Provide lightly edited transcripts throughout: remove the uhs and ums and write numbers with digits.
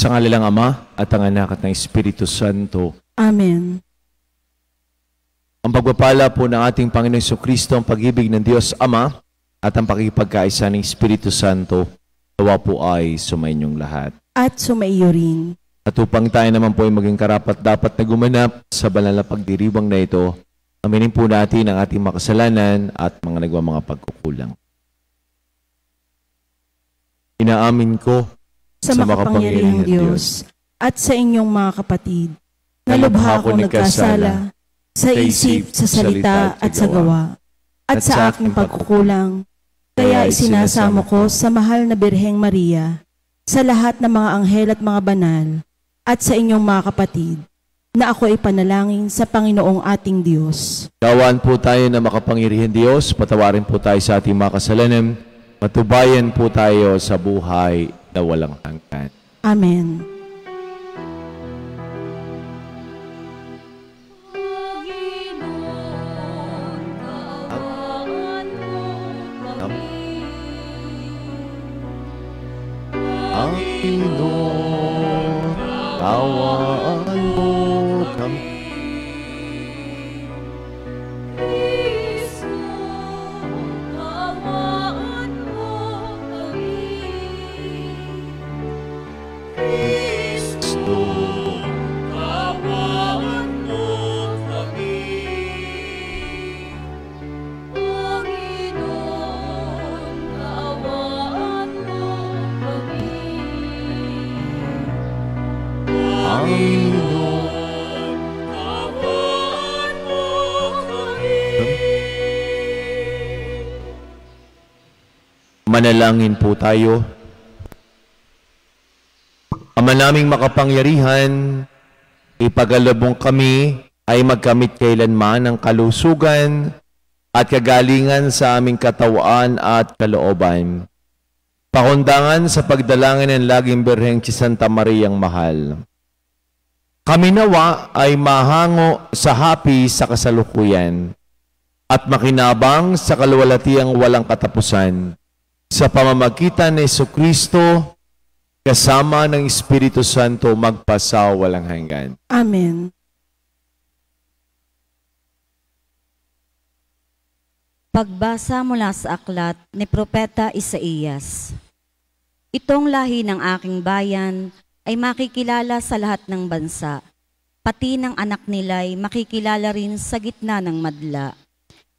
Sa ngalan ng Ama at ng Anak at ng Espiritu Santo. Amen. Ang pagpapala po ng ating Panginoong Jesucristo, ang pag-ibig ng Diyos Ama at ang pakikipagkaisa ng Espiritu Santo, nawa po ay sumainyong lahat. At sumaiyo rin. At upang tayo naman po ay maging karapat-dapat na gumanap sa banal na pagdiriwang na ito, aminin po natin ang ating makasalanan at mga mga pagkukulang. Inaamin ko Sa makapangyarihang Diyos at sa inyong mga kapatid, na lubha akong nagkasala sa isip, sa salita at sa gawa, at sa aking pagkukulang, kaya isinasamo ko sa mahal na Birheng Maria, sa lahat ng mga anghel at mga banal, at sa inyong mga kapatid, na ako ay panalangin sa Panginoong ating Diyos. Gawaan po tayo na makapangyarihang Diyos, patawarin po tayo sa ating mga kasalanan, matubayan po tayo sa buhay na walang hanggan. Amen. Ang Panginoon, tawaan mo kami. Manalangin po tayo. Ama naming makapangyarihan, ipagalabong kami ay magkamit kailanman ng kalusugan at kagalingan sa aming katawan at kalooban. Pakundangan sa pagdalangin ng laging Birheng Santa Mariang Mahal. Kami nawa ay mahango sa hapi sa kasalukuyan at makinabang sa kaluwalhatiang walang katapusan. Sa pamamagitan ni Jesucristo, kasama ng Espiritu Santo, magpasawalang hanggan. Amen. Pagbasa mula sa aklat ni Propeta Isaías. Itong lahi ng aking bayan ay makikilala sa lahat ng bansa, pati ng anak nila'y makikilala rin sa gitna ng madla.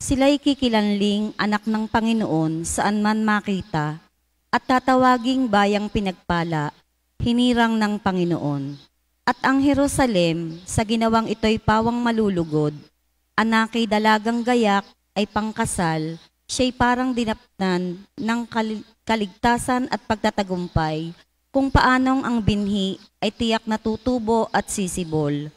Sila'y kikilanling anak ng Panginoon saan man makita, at tatawaging bayang pinagpala, hinirang ng Panginoon. At ang Jerusalem, sa ginawang ito'y pawang malulugod, anakay dalagang gayak ay pangkasal, siya'y parang dinapnan ng kaligtasan at pagtatagumpay, kung paanong ang binhi ay tiyak na tutubo at sisibol.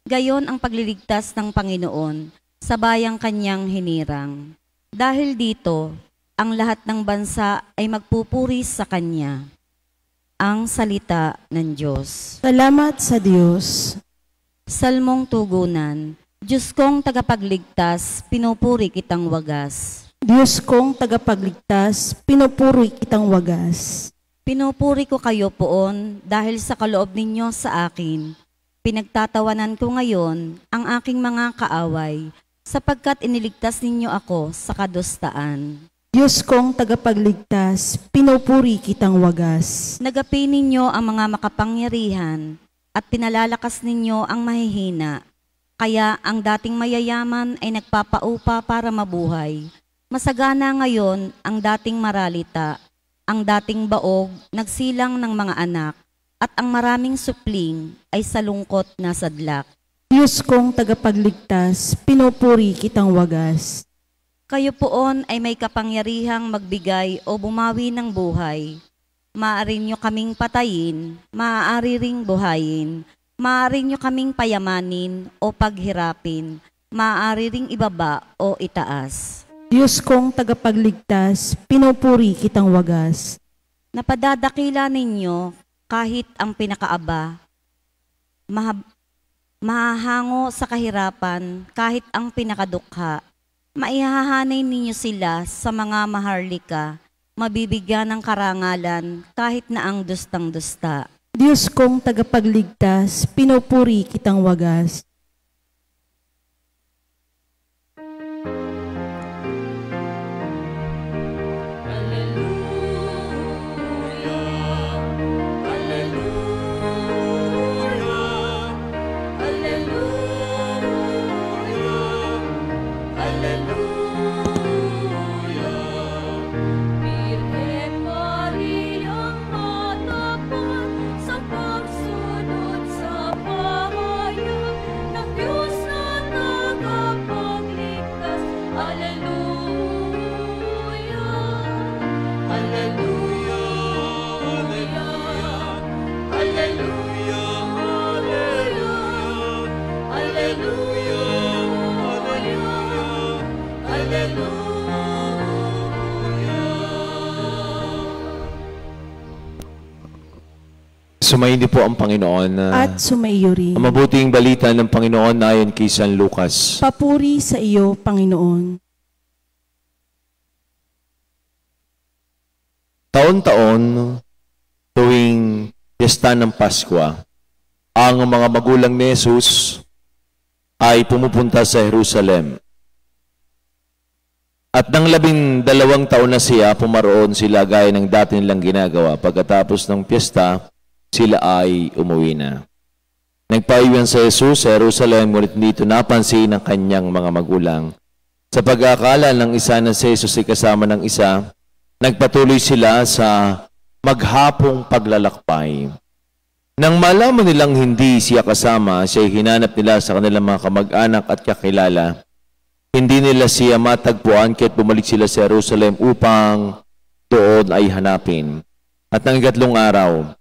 Gayon ang pagliligtas ng Panginoon sa bayang kanyang hinirang. Dahil dito, ang lahat ng bansa ay magpupuri sa kanya. Ang salita ng Diyos. Salamat sa Diyos. Salmong tugunan. Diyos kong tagapagligtas, pinupuri kitang wagas. Diyos kong tagapagligtas, pinupuri kitang wagas. Pinupuri ko kayo poon dahil sa kaloob ninyo sa akin. Pinagtatawanan ko ngayon ang aking mga kaaway, sapagkat iniligtas ninyo ako sa kadustaan. Diyos kong tagapagligtas, pinupuri kitang wagas. Nagapi ninyo ang mga makapangyarihan at pinalalakas ninyo ang mahihina. Kaya ang dating mayayaman ay nagpapaupa para mabuhay. Masagana ngayon ang dating maralita, ang dating baog nagsilang ng mga anak, at ang maraming supling ay salungkot na sadlak. Diyos kong tagapagligtas, pinupuri kitang wagas. Kayo poon ay may kapangyarihang magbigay o bumawi ng buhay. Maaari nyo kaming patayin, maaari ring buhayin. Maaari nyo kaming payamanin o paghirapin. Maaari ring ibaba o itaas. Diyos kong tagapagligtas, pinupuri kitang wagas. Napadadakila ninyo kahit ang pinakaaba. Mahahango sa kahirapan kahit ang pinakadukha. Maihahanay ninyo sila sa mga maharlika, mabibigyan ng karangalan kahit na ang dustang-dusta. Diyos kong tagapagligtas, pinupuri kitang wagas. Sumayin po ang Panginoon. At sumaiyo rin. Ang mabuting balita ng Panginoon ayon kay San Lucas. Papuri sa iyo, Panginoon. Taon-taon, tuwing piyesta ng Pasko, ang mga magulang ni Jesus ay pumupunta sa Jerusalem. At nang 12 taon na siya, pumaroon sila gaya ng dati nilang ginagawa. Pagkatapos ng piyesta, sila ay umuwi na. Nagpaiwan sa Jesus sa Jerusalem, ngunit dito napansin ng kanyang mga magulang. Sa pag-aakala ng isa na si Jesus ay kasama ng isa, nagpatuloy sila sa maghapong paglalakbay. Nang malaman nilang hindi siya kasama, siya hinanap nila sa kanilang mga kamag-anak at kakilala. Hindi nila siya matagpuan kahit bumalik sila sa Jerusalem upang doon ay hanapin. At ng 3 araw,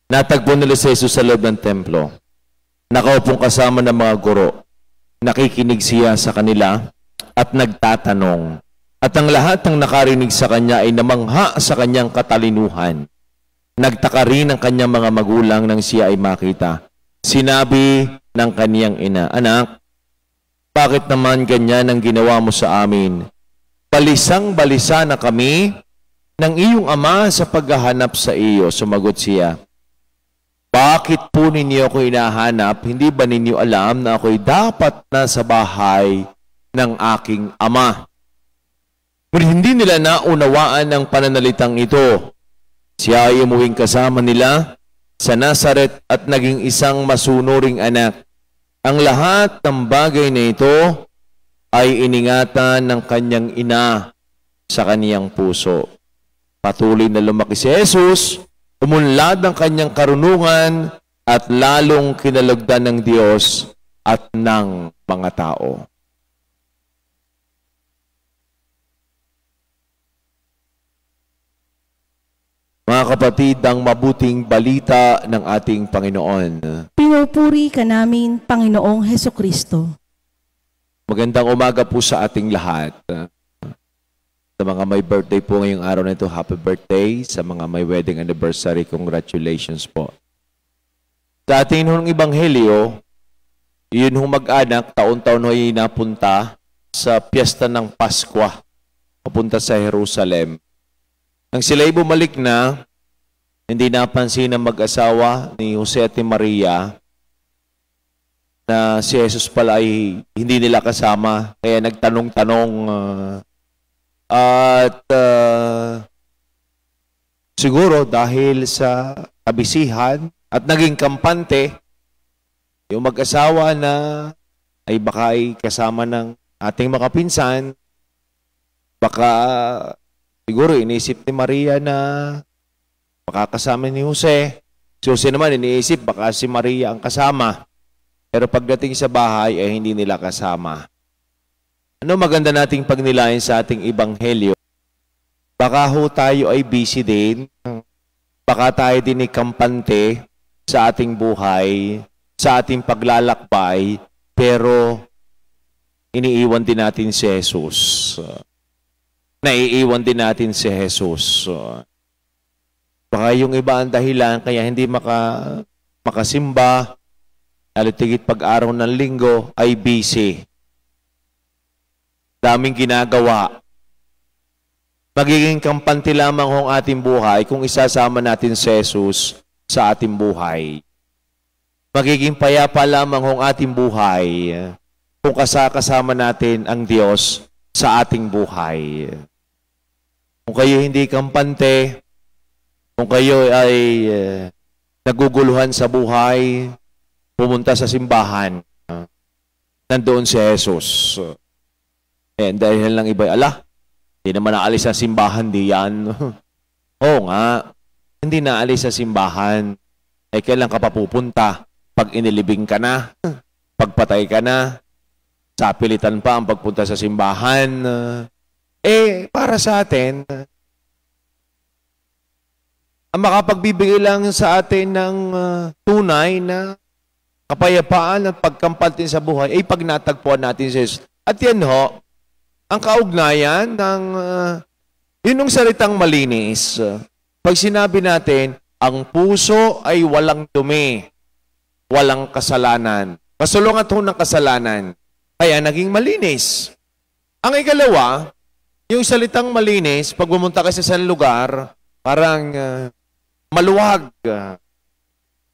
natagpo nila si Jesus sa loob ng templo. Nakaupong kasama ng mga guro. Nakikinig siya sa kanila at nagtatanong. At ang lahat ng nakarinig sa kanya ay namangha sa kanyang katalinuhan. Nagtaka rin ang kanyang mga magulang nang siya ay makita. Sinabi ng kaniyang ina, "Anak, bakit naman ganyan ang ginawa mo sa amin? Balisang-balisa na kami ng iyong ama sa paghahanap sa iyo." Sumagot siya, "Bakit po ninyo ako hinahanap? Hindi ba ninyo alam na ako'y dapat na sa bahay ng aking ama?" Ngunit hindi nila naunawaan ang pananalitang ito. Siya ay umuwing kasama nila sa Nazaret at naging isang masunuring anak. Ang lahat ng bagay na ito ay iningatan ng kanyang ina sa kaniyang puso. Patuloy na lumaki si Jesus, umunlad ang kanyang karunungan at lalong kinalugdan ng Diyos at ng mga tao. Mga kapatid, ang mabuting balita ng ating Panginoon. Pinupuri ka namin, Panginoong Hesukristo. Magandang umaga po sa ating lahat. Sa mga may birthday po ngayong araw na ito, happy birthday. Sa mga may wedding anniversary, congratulations po. Sa ating hong Ebanghelyo, yun hong mag-anak, taon-taon ay napunta sa piyesta ng Pasko, papunta sa Jerusalem. Nang sila'y bumalik na, hindi napansin ng mag-asawa ni Jose at Maria na si Jesus pala ay hindi nila kasama. Kaya nagtanong-tanong siguro dahil sa kabisihan at naging kampante, yung mag-asawa na ay baka ay kasama ng ating mga pinsan, baka siguro inisip ni Maria na baka kasama ni Jose. Si Jose naman iniisip baka si Maria ang kasama. Pero pagdating sa bahay ay hindi nila kasama. Ano maganda nating pagnilayan sa ating Ebanghelyo? Baka ho tayo ay busy din. Baka tayo din ay kampante sa ating buhay, sa ating paglalakbay, pero iniiwan din natin si Jesus. Naiiwan din natin si Jesus. Baka yung iba ang dahilan kaya hindi makasimba, lalo tigit pag-araw ng linggo, ay busy. Daming ginagawa. Magiging kampante lamang ang ating buhay kung isasama natin si Jesus sa ating buhay. Magiging payapa lamang ang ating buhay kung kasama natin ang Diyos sa ating buhay. Kung kayo hindi kampante, kung kayo ay naguguluhan sa buhay, pumunta sa simbahan, nandoon si Jesus. Dahil lang iba, hindi naman naalis sa simbahan, di yan. Oo nga, hindi naalis sa simbahan. Kailan ka pa pupunta? Pag inilibing ka na, pagpatay ka na, sapilitan pa ang pagpunta sa simbahan. Para sa atin, ang makapagbibigay lang sa atin ng tunay na kapayapaan at pagkampante sa buhay ay pag natagpuan natin si Jesus. At yan ho, ang kaugnayan ng yun yung salitang malinis. Pag sinabi natin, ang puso ay walang dumi, walang kasalanan. Kasulungan ho ng kasalanan, kaya naging malinis. Ang ikalawa, yung salitang malinis, pag pumunta ka sa isang lugar, parang maluwag,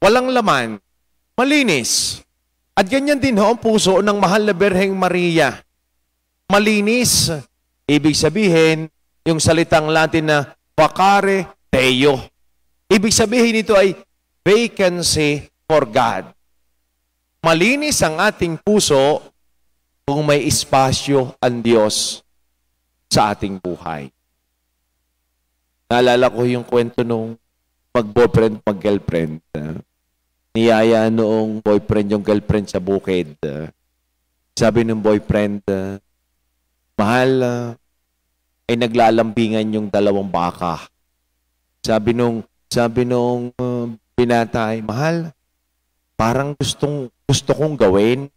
walang laman, malinis. At ganyan din ho ang puso ng mahal na Birheng Maria. Malinis. Ibig sabihin, yung salitang Latin na vacare Deo. Ibig sabihin nito ay vacancy for God. Malinis ang ating puso kung may espasyo ang Diyos sa ating buhay. Naalala ko yung kwento nung mag-boyfriend, mag-girlfriend. Niyaya noong boyfriend yung girlfriend sa bukid. Sabi ng boyfriend, mahal, ay naglalambingan yung dalawang baka. Sabi nung binata ay, mahal, parang gusto kong gawin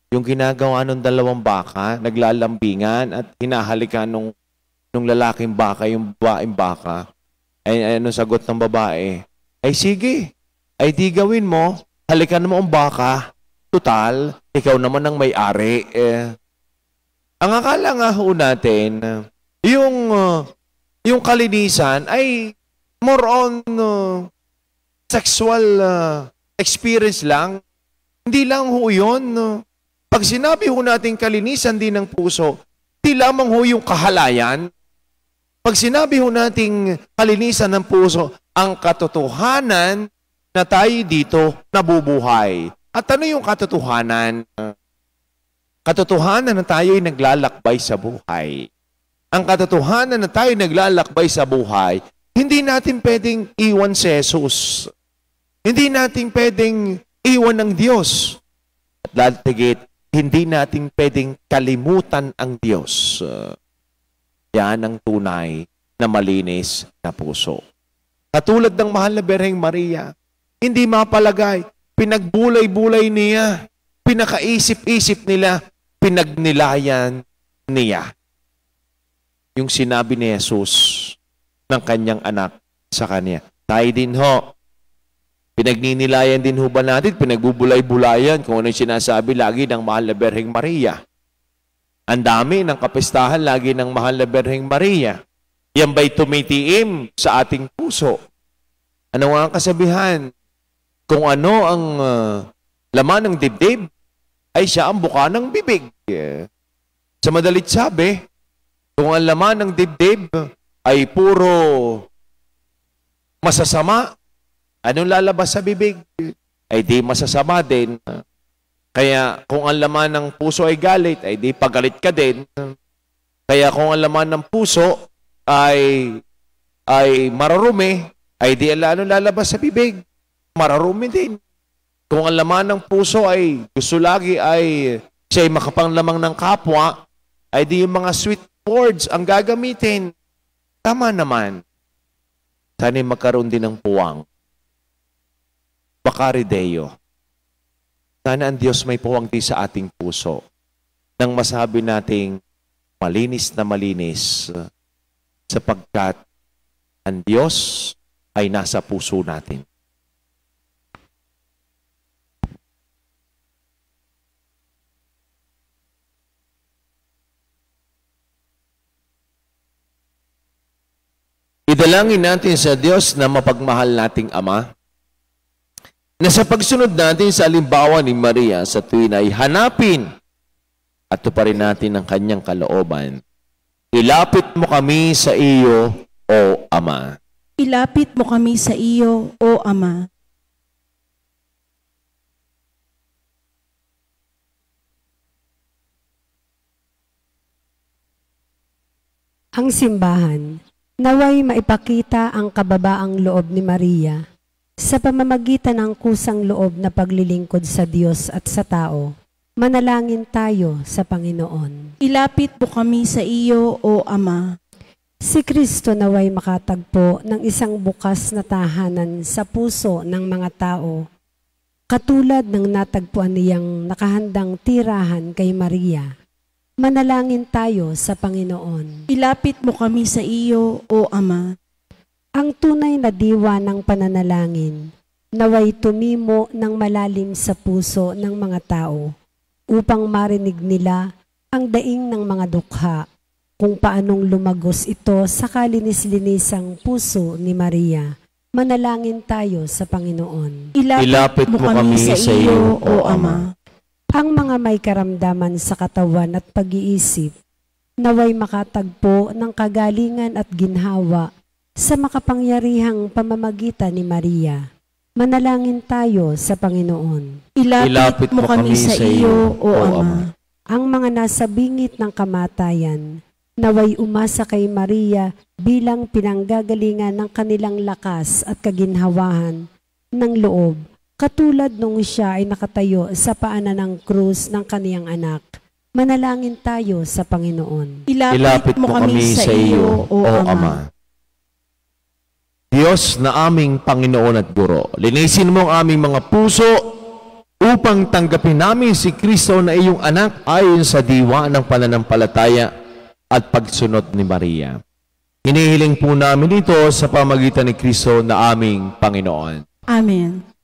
yung ginagawa ng dalawang baka, naglalambingan at hinahalikan nung lalaking baka, yung babaeng baka. Ay ano sagot ng babae? Ay sige, ay di gawin mo, halikan mo ang baka. Total, ikaw naman ang may-ari. Ang akala nga ho natin, yung kalinisan ay more on sexual experience lang. Hindi lang ho yun. Pag sinabi ho natin kalinisan din ng puso, di lamang ho yung kahalayan. Pag sinabi ho natin kalinisan ng puso, ang katotohanan na tayo dito nabubuhay. At ano yung katotohanan? Katotohanan na tayo ay naglalakbay sa buhay. Ang katotohanan na tayo naglalakbay sa buhay, hindi natin pwedeng iwan si Jesus. Hindi natin pwedeng iwan ng Diyos. At latigit, hindi natin pwedeng kalimutan ang Diyos. Yan ang tunay na malinis na puso. Katulad ng mahal na Birheng Maria, hindi mapalagay, pinagbulay-bulay niya, pinakaisip-isip nila, pinagnilayan niya. Yung sinabi ni Jesus ng kanyang anak sa kanya. Tayo din ho, pinagninilayan din ho ba natin, pinagbubulay-bulayan kung ano yung sinasabi lagi ng mahal na Birheng Maria. Ang dami ng kapistahan lagi ng mahal na Birheng Maria. Yan ba'y tumitiim sa ating puso? Ano nga ang kasabihan? Kung ano ang laman ng dibdib, ay siya ang buka ng bibig. Sa madalit sabi, kung ang laman ng dibdib ay puro masasama, anong lalabas sa bibig? Ay di masasama din. Kaya kung ang laman ng puso ay galit, ay di pagalit ka din. Kaya kung ang laman ng puso ay mararumi, ay di anong lalabas sa bibig? Mararumi din. Kung ang laman ng puso ay gusto lagi ay siya'y makapanglamang ng kapwa, ay di yung mga sweet words ang gagamitin. Tama naman. Sana'y magkaroon din ng puwang. Vacare Deo. Sana ang Diyos may puwang din sa ating puso nang masabi nating malinis na malinis sapagkat ang Diyos ay nasa puso natin. Idalangin natin sa Diyos na mapagmahal nating Ama, na sa pagsunod natin sa halimbawa ni Maria sa tuwin ay hanapin at tuparin natin ang kanyang kalooban. Ilapit mo kami sa iyo, O Ama. Ilapit mo kami sa iyo, O Ama. Ang simbahan, naway maipakita ang kababaang loob ni Maria sa pamamagitan ng kusang loob na paglilingkod sa Diyos at sa tao. Manalangin tayo sa Panginoon. Ilapit mo kami sa iyo, O Ama. Si Kristo naway makatagpo ng isang bukas na tahanan sa puso ng mga tao, katulad ng natagpuan niyang nakahandang tirahan kay Maria. Manalangin tayo sa Panginoon. Ilapit mo kami sa iyo, O Ama. Ang tunay na diwa ng pananalangin, naway tumimo ng malalim sa puso ng mga tao, upang marinig nila ang daing ng mga dukha, kung paanong lumagos ito sa kalinis-linisang puso ni Maria. Manalangin tayo sa Panginoon. Ilapit mo kami sa iyo, O Ama. Ang mga may karamdaman sa katawan at pag-iisip, naway makatagpo ng kagalingan at ginhawa sa makapangyarihang pamamagitan ni Maria. Manalangin tayo sa Panginoon. Ilapit mo kami sa iyo, O Ama. Ang mga nasa bingit ng kamatayan, naway umasa kay Maria bilang pinanggagalingan ng kanilang lakas at kaginhawahan ng loob, katulad nung siya ay nakatayo sa paanan ng krus ng kaniyang anak. Manalangin tayo sa Panginoon. Ilapit mo kami sa iyo, O Ama. Diyos na aming Panginoon at Guro, linisin mo ang aming mga puso upang tanggapin namin si Kristo na iyong anak ayon sa diwa ng pananampalataya at pagsunod ni Maria. Hinihiling po namin ito sa pamagitan ni Kristo na aming Panginoon. Amen.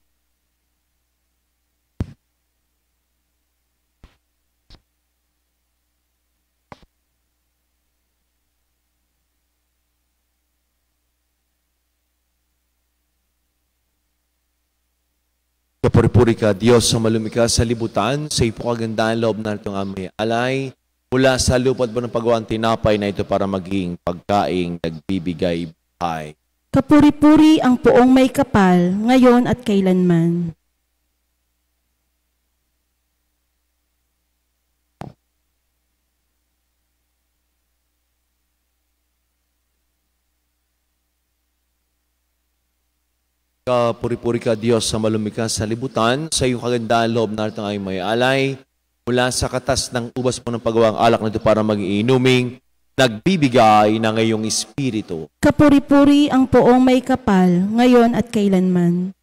Kapuri-puri ka, Diyos sa malumika sa libutan, sa ipokagandaan loob na itong aming alay, mula sa lupad mo ng pagawang tinapay na ito para maging pagkaing nagbibigay buhay. Kapuri-puri ang poong may kapal, ngayon at kailanman. Kapuri-puri ka, Diyos sa malumika sa libutan, sa iyong kagandaan loob na itong aming may alay, mula sa katas ng ubas mo ng pagawang alak na ito para maging inuming, nagbibigay ng iyong espiritu. Kapuri-puri ang poong may kapal, ngayon at kailanman.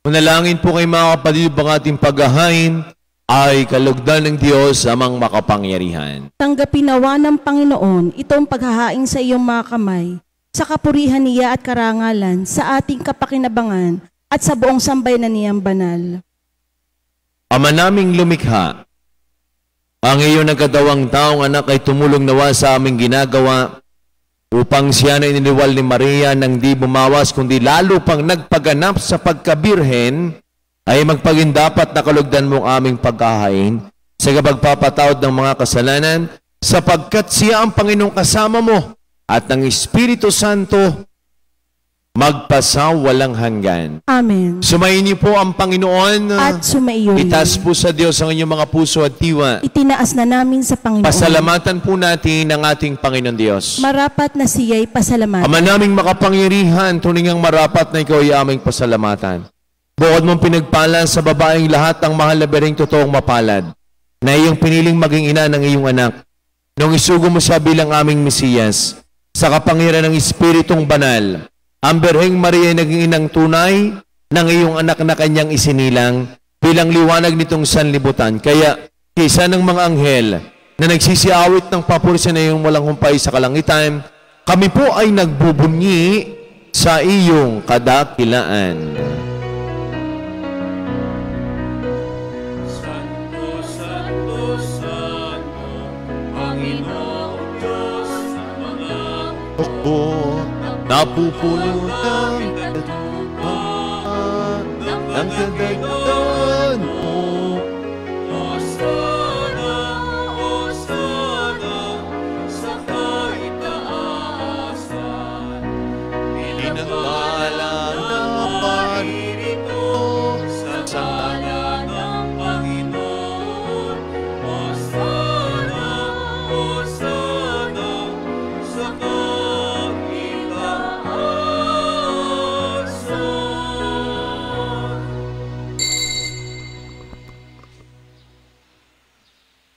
Manalangin po kay mga kapatid ang ating paghahain ay kalugdan ng Diyos amang makapangyarihan. Tanggapin nawa ng Panginoon itong paghahain sa iyong mga kamay, sa kapurihan niya at karangalan, sa ating kapakinabangan at sa buong sambayanan niyang banal. Ama naming lumikha, ang iyong nagkadawang taong anak ay tumulong nawa sa aming ginagawa upang siya na iniliwal ni Maria nang di bumawas kundi lalo pang nagpaganap sa pagkabirhen ay magpagindapat na kalugdan mong aming pagkahain sa kapagpapatawad ng mga kasalanan sapagkat siya ang Panginoong kasama mo at ng Espiritu Santo magpasawalang hanggan. Amen. Sumayin niyo po ang Panginoon At sumaiyo rin. itaas po sa Diyos ang inyong mga puso at diwa. Itinaas na namin sa Panginoon. Pasalamatan po natin ang ating Panginoon Diyos. Marapat na siya'y pasalamatan. Ama naming makapangyarihan, tuningang marapat na ikaw ay aming pasalamatan. Bukod mong pinagpala sa babaeng lahat ang mahal na bereng totoong mapalad, na iyong piniling maging ina ng iyong anak, nung isugo mo siya bilang aming Mesiyas, sa kapangyarihan ng Espiritong Banal, ang Berheng Maria ay naging inang tunay ng iyong anak na kanyang isinilang bilang liwanag nitong sanlibutan. Kaya, kaysa ng mga anghel na nagsisiawit ng papurisan na iyong walang humpay sa kalangitan, kami po ay nagbubunyi sa iyong kadakilaan. Santo, Santo, Santo, Panginoong Diyos ng mga Ako, napupuno ng kagandaan mo. Hosana, Hosana, sa kaitaasan. Pinagpala naman Ito sa ngalan ng Panginoon. Hosana, Hosana, sa kaitaasan.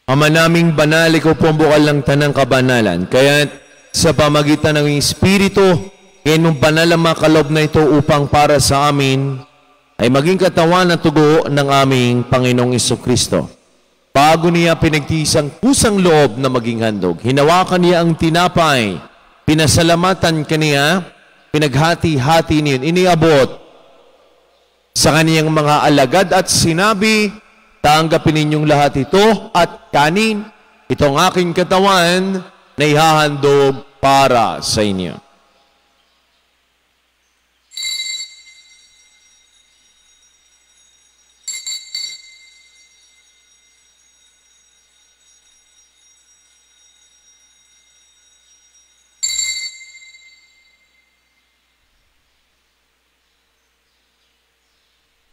Ama naming banal, ikaw po ang bukal ng tanang kabanalan. Kaya sa pamagitan ng Espiritu, ngayon banal ang mga kaloob na ito upang para sa amin ay maging katawan at tugo ng aming Panginoong Jesucristo. Bago niya pinagtiisang pusang loob na maging handog, hinawakan niya ang tinapay, pinasalamatan kaniya, pinaghati-hati niyon, iniabot sa kaniyang mga alagad at sinabi, tanggapin ninyong lahat ito at kanin, itong aking katawan na ihahandog para sa inyo.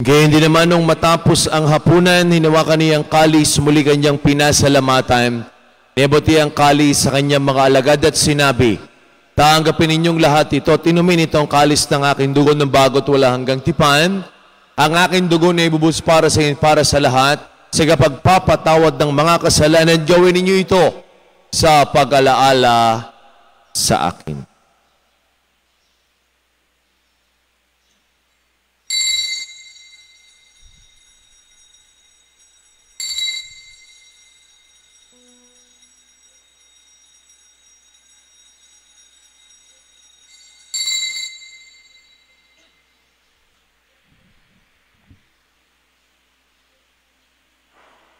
Gayon din naman nung matapos ang hapunan, hinawakan niya ang kalis, muli kanyang pinasalamatan. Nibuti ang kalis sa kanyang mga alagad at sinabi, tanggapin ninyong lahat ito at inumin ito ang kalis ng aking dugo ng bago't wala hanggang tipan. Ang aking dugo na ibubus para sa lahat, sa pagpapatawad ng mga kasalanan, gawin ninyo ito sa pag-alaala sa akin.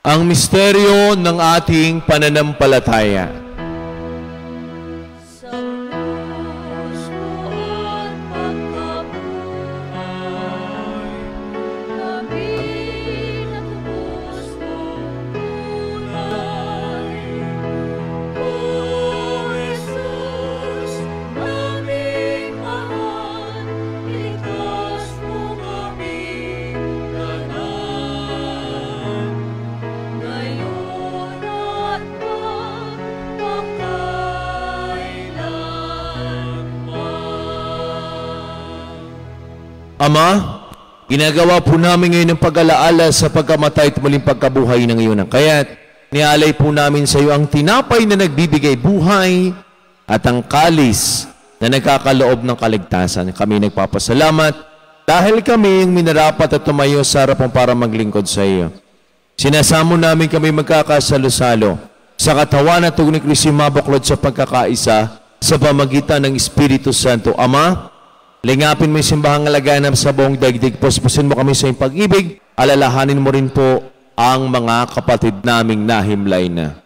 Ang misteryo ng ating pananampalataya. Sa krus mo at pagkabuhay, kami natubos mong tunay. O Jesus, aming mahal, iligtas mo kami kanan. Ngayon at magpakailanman. Ama, ginagawa po namin ngayon ang pag-alaala sa pagkamatay at muling pagkabuhay ng iyon. Kaya't nialay po namin sa iyo ang tinapay na nagbibigay buhay at ang kalis na nagkakaloob ng kaligtasan. Kami nagpapasalamat dahil kami yung minarapat at tumayo sa harapan para maglingkod sa iyo. Sinasamo namin kami magkakasalo-salo sa katawan at tugon ni Kristo mabuklod sa pagkakaisa sa pamagitan ng Espiritu Santo. Ama, lingapin mo yung simbahang laganap sa buong daigdig. Puspusin mo kami sa iyong pag-ibig. Alalahanin mo rin po ang mga kapatid naming nahimlay na.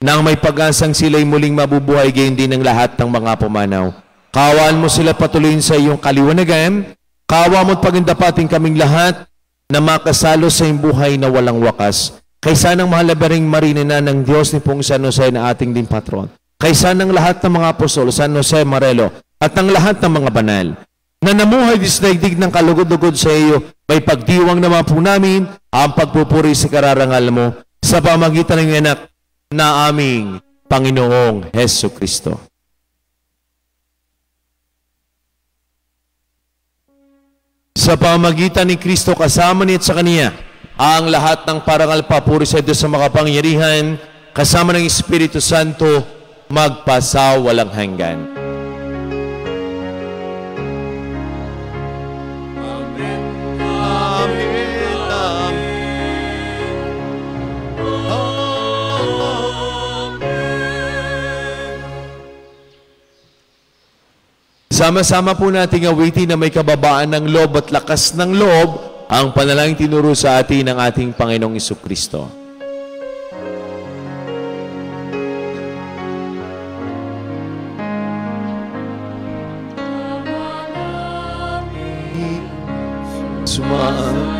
Nang may pag-asang sila'y muling mabubuhay, gayon din ang lahat ng mga pumanaw. Kawaan mo sila patuloyin sa iyong kaliwanagan. Kawa mo't pagindapating kaming lahat na makasalo sa iyong buhay na walang wakas. Kaysa ng mahalabaring marina ng Diyos ni Pong San Jose na ating din patron. Kaysa ng lahat ng mga apostol, San Jose Marelo, at ng lahat ng mga banal, na namuhay disdaigdig ng kalugod-lugod sa iyo, may pagdiwang naman po namin ang pagpupuri sa kararangal mo sa pamagitan ng anak na aming Panginoong Heso Kristo. Sa pamagitan ni Kristo kasama niya at sa Kaniya, ang lahat ng parangal papuri sa Diyos sa makapangyarihan, kasama ng Espiritu Santo, magpasawalang hanggan. Amen. Amen. Amen. Sama-sama po nating awitin na may kababaan ng loob at lakas ng loob ang panalangin tinuro sa atin ng ating Panginoong Jesucristo. Sumaan.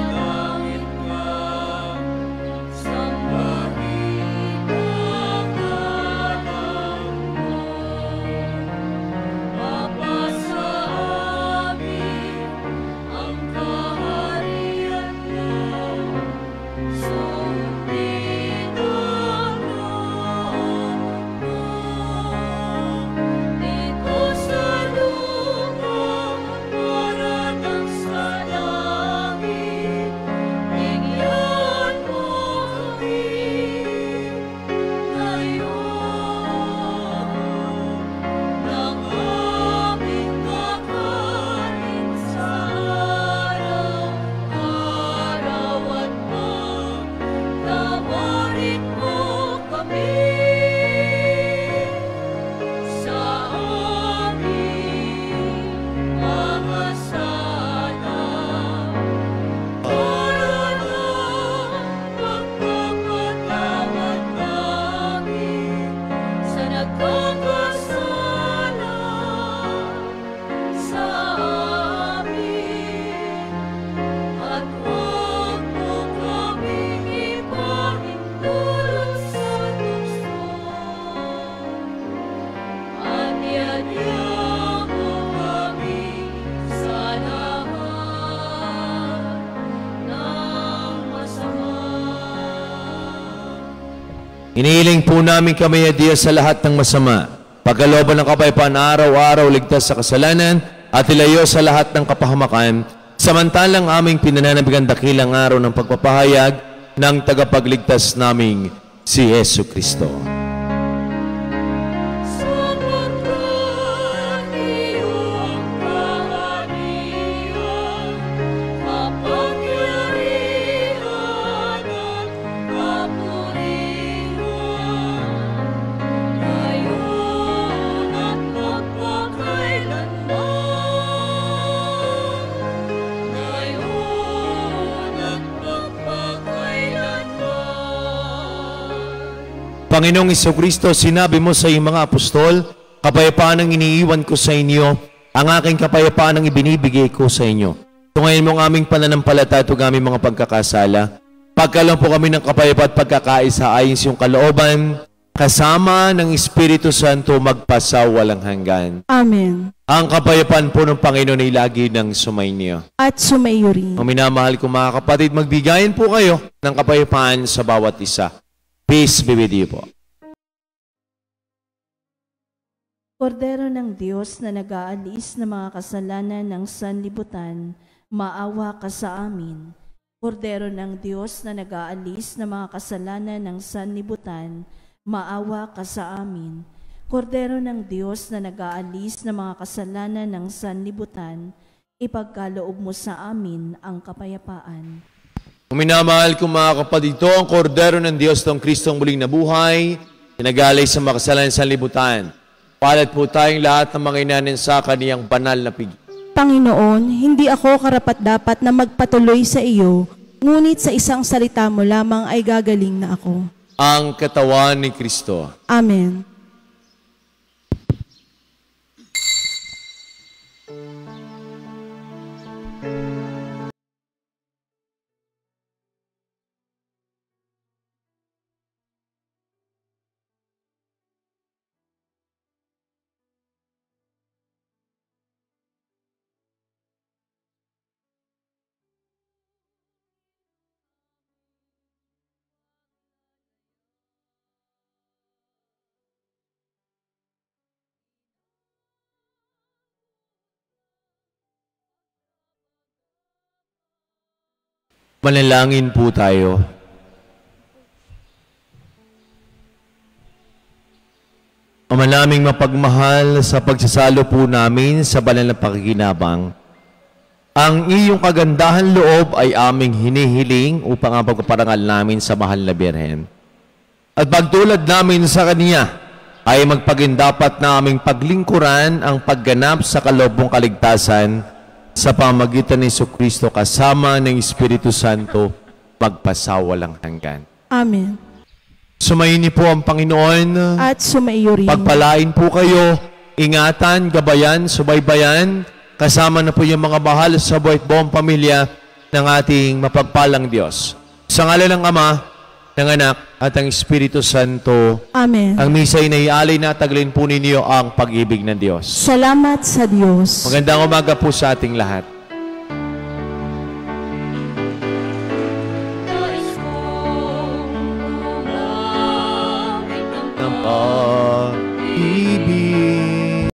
Inihiling po namin kami, Diyos, sa lahat ng masama. Pagkalooban ng kapayapaan araw-araw, ligtas sa kasalanan, at ilayo sa lahat ng kapahamakan, samantalang aming pinananabigan dakilang araw ng pagpapahayag ng tagapagligtas naming si Yesu Kristo. Panginoong Jesucristo, sinabi mo sa iyong mga apostol, kapayapaan ang iniiwan ko sa inyo, ang aking kapayapaan ang ibinibigay ko sa inyo. Tungayin mo ang aming pananampalataya at aming mga pagkakasala. Pagkalang po kami ng kapayapaan at pagkakaisa ayon sa iyong kalooban, kasama ng Espiritu Santo magpasawalang hanggan. Amen. Ang kapayapaan po ng Panginoon ay lagi ng sumainyo. At sumaiyo rin. Ang minamahal ko mga kapatid, magbigayin po kayo ng kapayapaan sa bawat isa. Peace be with you po. Kordero ng Diyos na nag-aalis ng mga kasalanan ng sanlibutan, maawa ka sa amin. Kordero ng Diyos na nag-aalis ng mga kasalanan ng sanlibutan, maawa ka sa amin. Kordero ng Diyos na nag-aalis ng mga kasalanan ng sanlibutan, ipagkaloob mo sa amin ang kapayapaan. Minamahal ko mga kapatid, ito ang kordero ng Diyos, itong Kristong muling nabuhay, tinagalay sa mga kasalanan sa libutan. Palat po tayong lahat ng mga inanin sa kaniyang banal na pigi. Panginoon, hindi ako karapat-dapat na magpatuloy sa iyo, ngunit sa isang salita mo lamang ay gagaling na ako. Ang katawan ni Kristo. Amen. Manalangin po tayo. Ama naming mapagmahal, sa pagsasalo po namin sa banal na pakikinabang, ang iyong kagandahan loob ay aming hinihiling upang ang pagpaparangal namin sa mahal na Birhen. At pagtulad namin sa Kanya ay magpagindapat na aming paglingkuran ang pagganap sa kaloob mong kaligtasan sa pamagitan ni Jesucristo kasama ng Espiritu Santo magpasawalang hanggan. Amen. Sumayin niyo po ang Panginoon. At sumaiyo rin. Pagpalain po kayo, ingatan, gabayan, subaybayan, kasama na po yung mga mahal sa buhay at buong pamilya ng ating mapagpalang Diyos. Sa ngalan ng Ama, ng Anak, at ang Espiritu Santo. Amen. Ang misa ay naialay na taglin po ninyo ang pag-ibig ng Diyos. Salamat sa Diyos. Magandang umaga po sa ating lahat.